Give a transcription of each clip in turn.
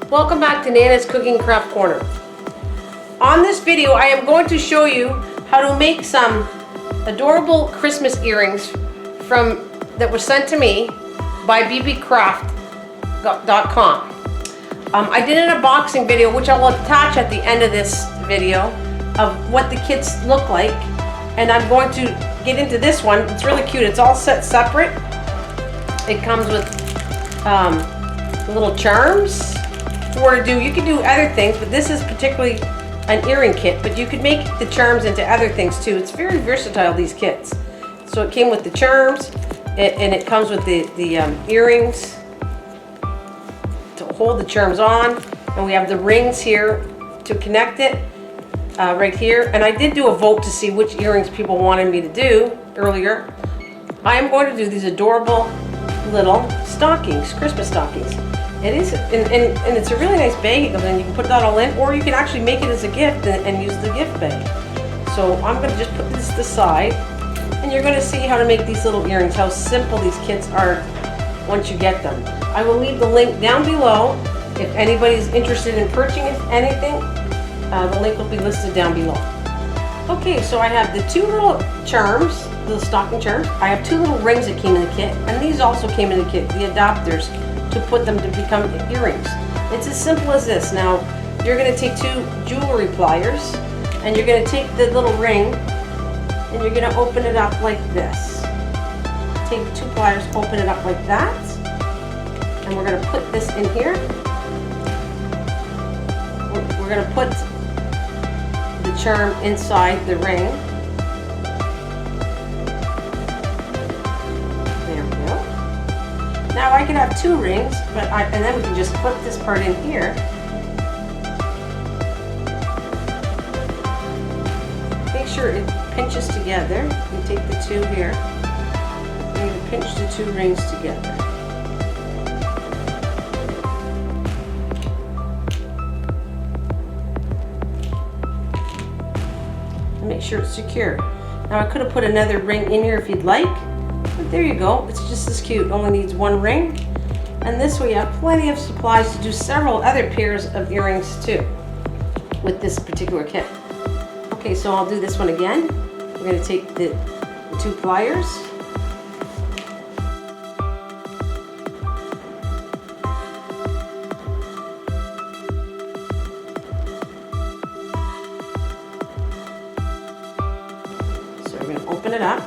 Welcome back to Nana's Cooking Craft Corner. On this video, I am going to show you how to make some adorable Christmas earrings that was sent to me by Beebeecraft.com. I did an unboxing video, which I will attach at the end of this video, of what the kits look like, and I'm going to get into this one. It's really cute. It's all set separate. It comes with little charms. You can do other things, but this is particularly an earring kit, but you could make the charms into other things too. It's very versatile, these kits. So it came with the charms, and it comes with the earrings to hold the charms on, and we have the rings here to connect it right here. And I did do a vote to see which earrings people wanted me to do earlier. I am going to do these adorable little stockings, Christmas stockings. It is, and it's a really nice bag, and you can put that all in, or you can actually make it as a gift and use the gift bag. So I'm going to just put this aside, and you're going to see how to make these little earrings, how simple these kits are once you get them. I will leave the link down below if anybody's interested in purchasing anything. The link will be listed down below. Okay, so I have the two little charms, little stocking charms. I have two little rings that came in the kit, and these also came in the kit, the adapters, to put them to become earrings. It's as simple as this. Now, you're going to take two jewelry pliers, and you're going to take the little ring, and you're going to open it up like this. Take the two pliers, open it up like that, and we're going to put this in here. We're going to put the charm inside the ring. Now I could have two rings, and then we can just put this part in here. Make sure it pinches together. You take the two here, and you pinch the two rings together. And make sure it's secure. Now I could have put another ring in here if you'd like. But there you go, it's just as cute. It only needs one ring. And this way you have plenty of supplies to do several other pairs of earrings too with this particular kit. Okay, so I'll do this one again. We're going to take the two pliers. So we're going to open it up.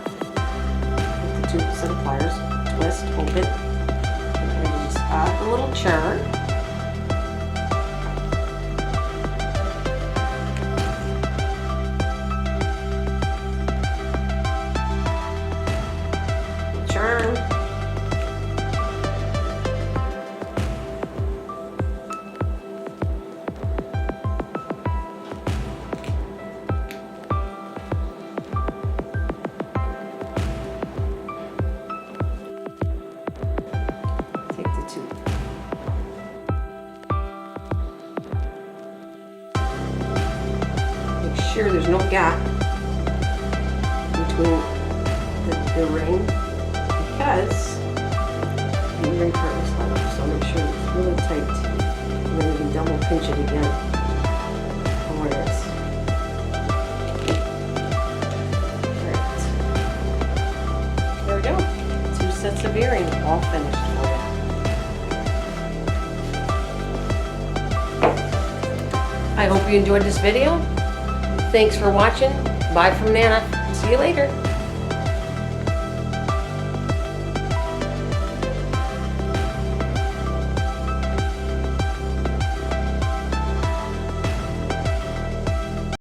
Two set of pliers, twist, open, and just add the little charm. Charm. Make sure there's no gap between the ring, because the earring part is left, so make sure it's really tight, and then you can double pinch it again from where it is. Alright, there we go, 2 sets of earrings all finished for you. I hope you enjoyed this video. Thanks for watching. Bye from Nana. See you later.